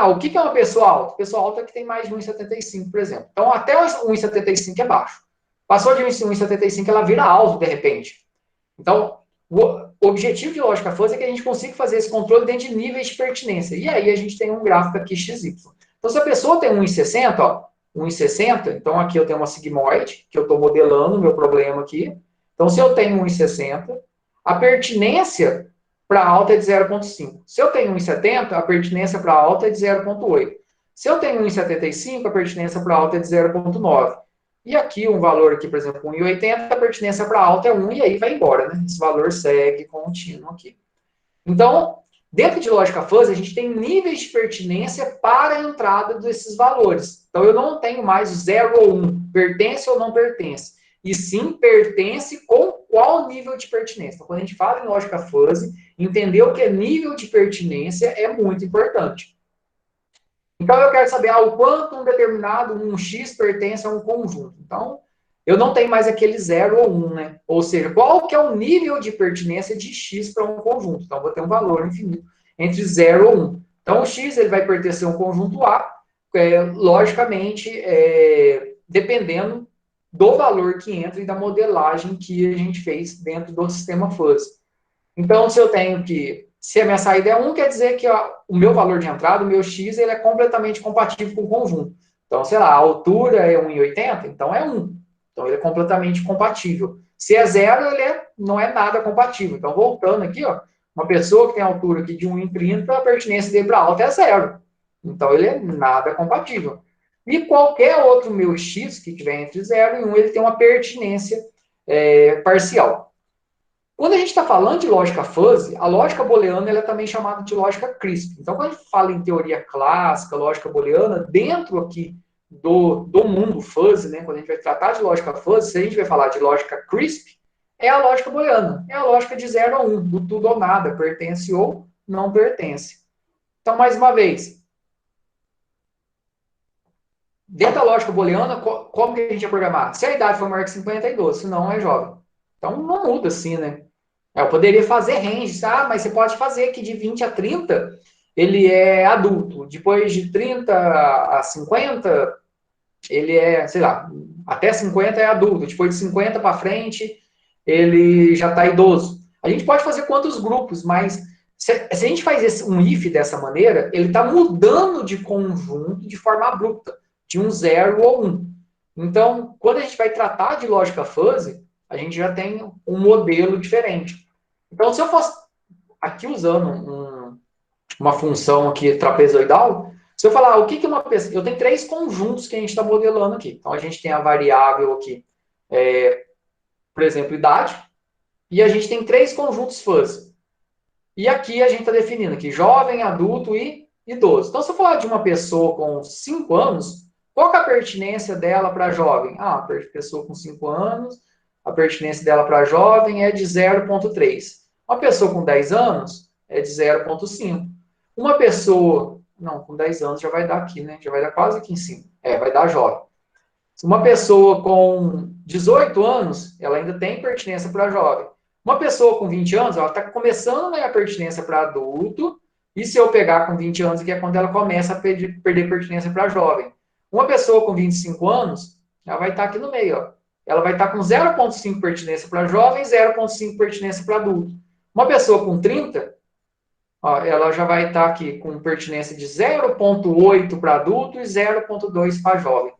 o que é uma pessoa alta? Pessoa alta que tem mais de 1,75, por exemplo. Então, até 1,75 é baixo. Passou de 1,75, ela vira alto, de repente. Então, o objetivo de lógica fuzzy é que a gente consiga fazer esse controle dentro de níveis de pertinência. E aí a gente tem um gráfico aqui XY. Então, se a pessoa tem 1,60, ó, 1,60, então aqui eu tenho uma sigmoide, que eu estou modelando o meu problema aqui. Então, se eu tenho 1,60, a pertinência para alta é de 0,5. Se eu tenho 1,70, a pertinência para alta é de 0,8. Se eu tenho 1,75, a pertinência para alta é de 0,9. E aqui um valor aqui, por exemplo, 1,80, a pertinência para alta é 1 e aí vai embora, né? Esse valor segue contínuo aqui. Então, dentro de lógica fuzzy, a gente tem níveis de pertinência para a entrada desses valores. Então, eu não tenho mais 0 ou 1, pertence ou não pertence. E sim, pertence com qual nível de pertinência. Então, quando a gente fala em lógica fuzzy, entender o que é nível de pertinência é muito importante. Então, eu quero saber o quanto um determinado, um X pertence a um conjunto. Então, eu não tenho mais aquele 0 ou 1, né? Ou seja, qual que é o nível de pertinência de X para um conjunto? Então, eu vou ter um valor infinito entre 0 ou 1. Então, o X ele vai pertencer a um conjunto A, logicamente, dependendo do valor que entra e da modelagem que a gente fez dentro do sistema fuzzy. Então, se eu tenho que... Se a minha saída é 1, quer dizer que o meu valor de entrada, o meu x, ele é completamente compatível com o conjunto. Então, sei lá, a altura é 1,80, então é 1. Então, ele é completamente compatível. Se é 0, ele não é nada compatível. Então, voltando aqui, ó, uma pessoa que tem altura aqui de 1,30, a pertinência dele para alta é 0. Então, ele é nada compatível. E qualquer outro meu x que tiver entre 0 e 1, ele tem uma pertinência parcial. Quando a gente está falando de lógica fuzzy, a lógica booleana ela é também chamada de lógica CRISP. Então, quando a gente fala em teoria clássica, lógica booleana, dentro aqui do mundo fuzzy, né, quando a gente vai tratar de lógica fuzzy, se a gente vai falar de lógica CRISP, é a lógica booleana. É a lógica de 0 a 1, do tudo ou nada, pertence ou não pertence. Então, mais uma vez, dentro da lógica booleana, como que a gente vai programar? Se a idade for maior que 52, se não é jovem. Então, não muda assim, né? Eu poderia fazer range, tá? Mas você pode fazer que de 20 a 30 ele é adulto. Depois de 30 a 50, ele é, sei lá, até 50 é adulto. Depois de 50 para frente, ele já está idoso. A gente pode fazer quantos grupos, mas se a gente faz um if dessa maneira, ele está mudando de conjunto de forma abrupta, de um 0 ou 1. Então, quando a gente vai tratar de lógica fuzzy, a gente já tem um modelo diferente. Então, se eu fosse aqui usando uma função aqui trapezoidal, se eu falar o que que uma pessoa... Eu tenho 3 conjuntos que a gente está modelando aqui. Então, a gente tem a variável aqui, por exemplo, idade, e a gente tem 3 conjuntos fuzzy. E aqui a gente está definindo aqui jovem, adulto e idoso. Então, se eu falar de uma pessoa com 5 anos, qual que é a pertinência dela para jovem? Ah, a pessoa com 5 anos, a pertinência dela para jovem é de 0,3. Uma pessoa com 10 anos é de 0,5. Uma pessoa, não, com 10 anos já vai dar aqui, né? Já vai dar quase aqui em cima. Vai dar jovem. Uma pessoa com 18 anos, ela ainda tem pertinência para jovem. Uma pessoa com 20 anos, ela está começando a pertinência para adulto, e se eu pegar com 20 anos, que é quando ela começa a perder pertinência para jovem. Uma pessoa com 25 anos, ela vai estar aqui no meio, ó. Ela vai estar com 0,5 pertinência para jovem e 0,5 pertinência para adulto. Uma pessoa com 30, ó, ela já vai estar aqui com pertinência de 0,8 para adulto e 0,2 para jovem.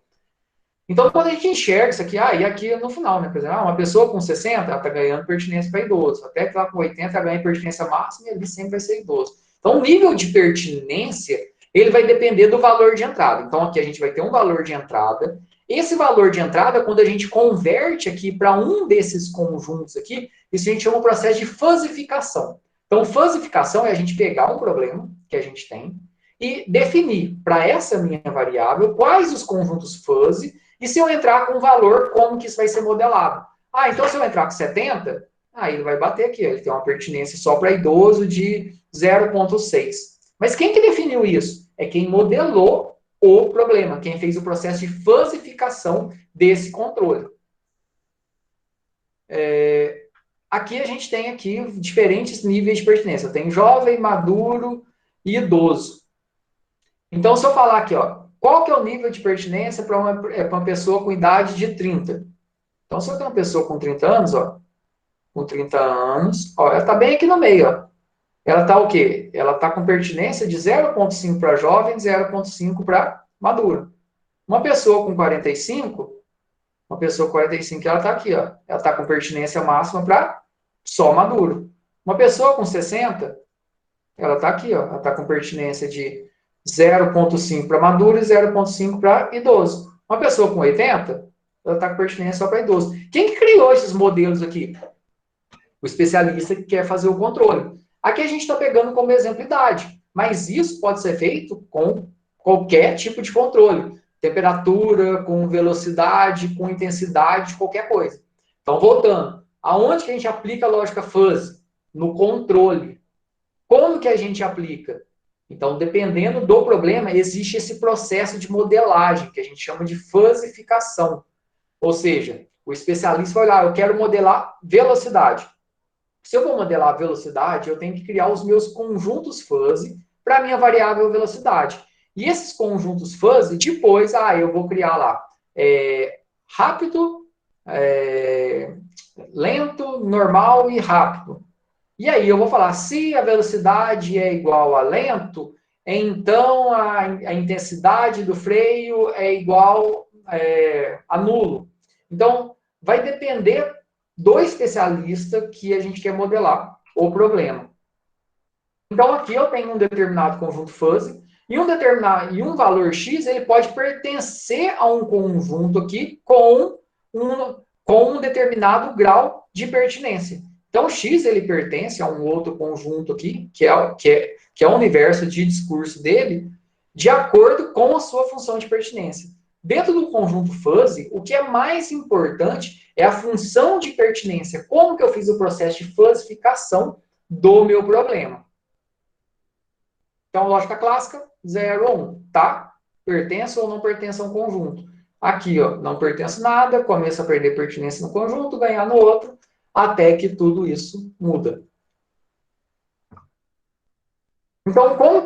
Então, quando a gente enxerga isso aqui, e aqui no final, né? Por exemplo, uma pessoa com 60, ela está ganhando pertinência para idoso. Até que lá com 80, ela ganha pertinência máxima e ele sempre vai ser idoso. Então, o nível de pertinência, ele vai depender do valor de entrada. Então, aqui a gente vai ter um valor de entrada. Esse valor de entrada, quando a gente converte aqui para um desses conjuntos aqui, isso a gente chama um processo de fuzzificação. Então, fuzzificação é a gente pegar um problema que a gente tem e definir para essa minha variável quais os conjuntos fuzzy. E se eu entrar com um valor, como que isso vai ser modelado? Então se eu entrar com 70, ele vai bater aqui. Ele tem uma pertinência só para idoso de 0,6. Mas quem que definiu isso? É quem modelou o problema, quem fez o processo de fuzzificação desse controle. Aqui a gente tem aqui diferentes níveis de pertinência. Tem jovem, maduro e idoso. Então, se eu falar aqui, ó, qual que é o nível de pertinência para uma pessoa com idade de 30? Então, se eu tenho uma pessoa com 30 anos, ó, com 30 anos, ó, ela está bem aqui no meio, ó. Ela está o quê? Ela está com pertinência de 0,5 para jovem, 0,5 para maduro. Uma pessoa com 45, ela está aqui, ó. Ela está com pertinência máxima para só maduro. Uma pessoa com 60, ela está aqui, ó. Ela está com pertinência de 0,5 para maduro e 0,5 para idoso. Uma pessoa com 80, ela está com pertinência só para idoso. Quem que criou esses modelos aqui? O especialista que quer fazer o controle. Aqui a gente está pegando como exemplo idade, mas isso pode ser feito com qualquer tipo de controle. Temperatura, com velocidade, com intensidade, qualquer coisa. Então, voltando. Aonde que a gente aplica a lógica fuzzy? No controle. Como que a gente aplica? Então, dependendo do problema, existe esse processo de modelagem, que a gente chama de fuzzificação. Ou seja, o especialista vai olhar, eu quero modelar velocidade. Se eu vou modelar a velocidade, eu tenho que criar os meus conjuntos fuzzy para a minha variável velocidade. E esses conjuntos fuzzy, depois, eu vou criar lá rápido, lento, normal e rápido. E aí eu vou falar, se a velocidade é igual a lento, então a intensidade do freio é igual a nulo. Então, vai depender do especialista que a gente quer modelar o problema. Então, aqui eu tenho um determinado conjunto fuzzy, e um valor x ele pode pertencer a um conjunto aqui com um determinado grau de pertinência. Então, x ele pertence a um outro conjunto aqui, que é o universo de discurso dele, de acordo com a sua função de pertinência. Dentro do conjunto fuzzy, o que é mais importante é a função de pertinência. Como que eu fiz o processo de fuzzificação do meu problema? Então, lógica clássica, 0 ou 1, tá? Pertence ou não pertence a um conjunto. Aqui, ó, não pertence nada, começa a perder pertinência no conjunto, ganhar no outro, até que tudo isso muda. Então, como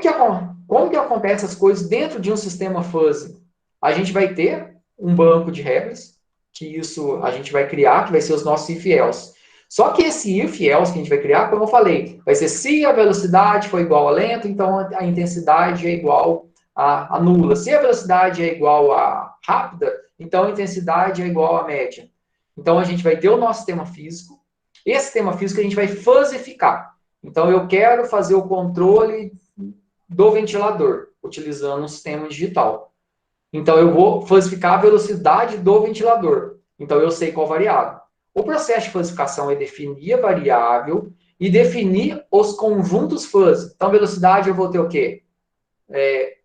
que acontece as coisas dentro de um sistema fuzzy? A gente vai ter um banco de regras, que isso a gente vai criar, que vai ser os nossos if-else. Só que esse if-else que a gente vai criar, como eu falei, vai ser se a velocidade for igual a lento, então a intensidade é igual a nula. Se a velocidade é igual a rápida, então a intensidade é igual a média. Então a gente vai ter o nosso sistema físico. Esse sistema físico a gente vai fuzzificar. Então eu quero fazer o controle do ventilador, utilizando um sistema digital. Então, eu vou fuzzificar a velocidade do ventilador. Então, eu sei qual variável. O processo de fuzzificação é definir a variável e definir os conjuntos fuzzy. Então, velocidade eu vou ter o quê?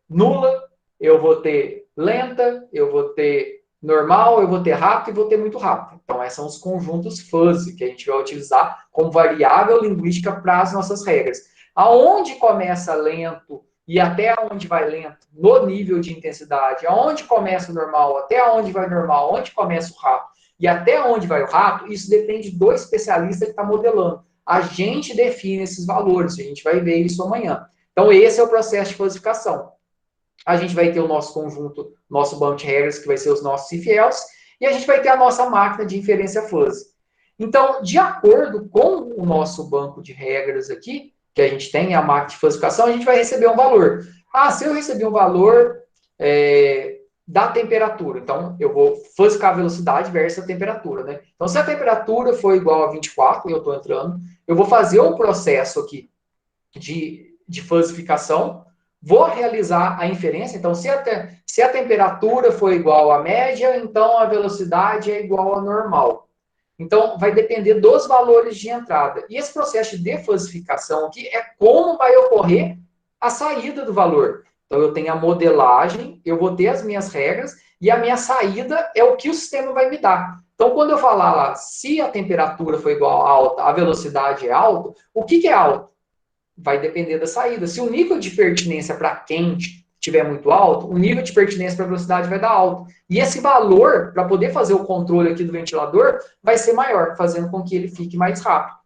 Nula, eu vou ter lenta, eu vou ter normal, eu vou ter rápido e vou ter muito rápido. Então, esses são os conjuntos fuzzy que a gente vai utilizar como variável linguística para as nossas regras. Aonde começa lento e até onde vai lento no nível de intensidade, aonde começa o normal, até onde vai o normal, onde começa o rápido e até onde vai o rápido, isso depende do especialista que está modelando. A gente define esses valores, a gente vai ver isso amanhã. Então, esse é o processo de fuzzificação. A gente vai ter o nosso conjunto, nosso banco de regras, que vai ser os nossos if-else, e a gente vai ter a nossa máquina de inferência fuzzy. Então, de acordo com o nosso banco de regras aqui, que a gente tem, a máquina de fuzzificação, a gente vai receber um valor. Se eu receber um valor da temperatura, então eu vou fuzzificar a velocidade versus a temperatura, né? Então, se a temperatura for igual a 24, e eu estou entrando, eu vou fazer um processo aqui de fuzzificação, vou realizar a inferência, então se a temperatura for igual à média, então a velocidade é igual à normal. Então, vai depender dos valores de entrada. E esse processo de defuzzificação aqui é como vai ocorrer a saída do valor. Então, eu tenho a modelagem, eu vou ter as minhas regras, e a minha saída é o que o sistema vai me dar. Então, quando eu falar lá, se a temperatura for igual a alta, a velocidade é alta, o que é alto? Vai depender da saída. Se o nível de pertinência para quente estiver muito alto, o nível de pertinência para velocidade vai dar alto. E esse valor, para poder fazer o controle aqui do ventilador, vai ser maior, fazendo com que ele fique mais rápido.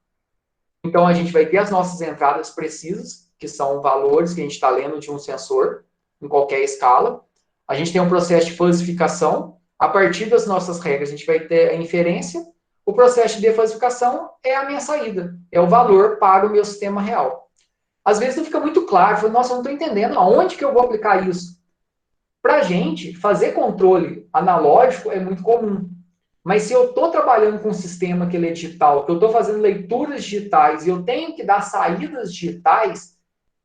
Então, a gente vai ter as nossas entradas precisas, que são valores que a gente está lendo de um sensor, em qualquer escala. A gente tem um processo de fuzzificação. A partir das nossas regras, a gente vai ter a inferência. O processo de defasificação é a minha saída, é o valor para o meu sistema real. Às vezes não fica muito claro, falo, nossa, eu não estou entendendo aonde que eu vou aplicar isso. Para a gente, fazer controle analógico é muito comum. Mas se eu estou trabalhando com um sistema que ele é digital, que eu estou fazendo leituras digitais e eu tenho que dar saídas digitais,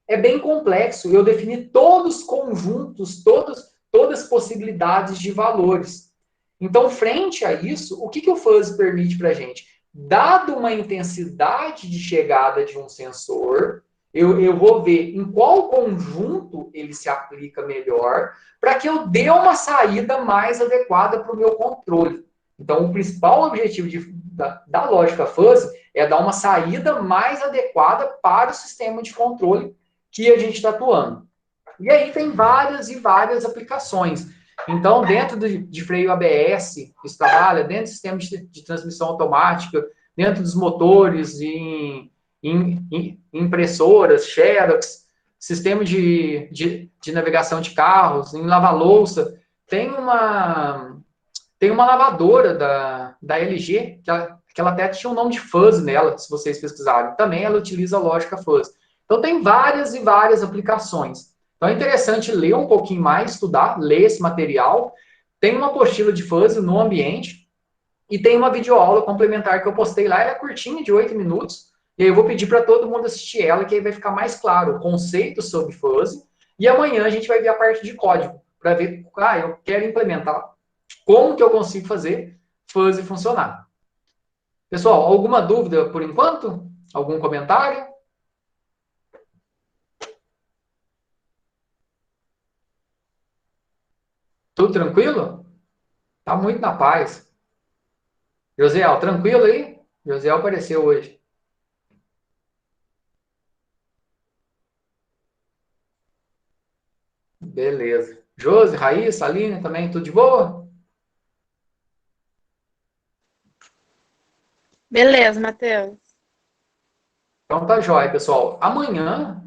é bem complexo. Eu definir todos os conjuntos, todas as possibilidades de valores. Então, frente a isso, o que o fuzzy permite para a gente? Dado uma intensidade de chegada de um sensor, eu vou ver em qual conjunto ele se aplica melhor, para que eu dê uma saída mais adequada para o meu controle. Então, o principal objetivo da lógica fuzzy é dar uma saída mais adequada para o sistema de controle que a gente está atuando. E aí tem várias e várias aplicações. Então, dentro de freio ABS, isso trabalha, dentro do sistema de transmissão automática, dentro dos motores, em impressoras, Xerox, sistema de navegação de carros, em lava-louça. Tem uma lavadora da LG, que ela até tinha um nome de fuzz nela, se vocês pesquisarem. Também ela utiliza a lógica fuzz. Então, tem várias e várias aplicações. Então, é interessante ler um pouquinho mais, estudar, ler esse material. Tem uma apostila de fuzz no ambiente e tem uma videoaula complementar que eu postei lá. Ela é curtinha, de 8 minutos. E aí eu vou pedir para todo mundo assistir ela, que aí vai ficar mais claro o conceito sobre fuzz. E amanhã a gente vai ver a parte de código, para ver, eu quero implementar como que eu consigo fazer fuzzy funcionar. Pessoal, alguma dúvida por enquanto? Algum comentário? Tudo tranquilo? Tá muito na paz. Josiel, tranquilo aí? Josiel apareceu hoje. Beleza. Josi, Raíssa, Aline também, tudo de boa? Beleza, Matheus. Então tá jóia, pessoal. Amanhã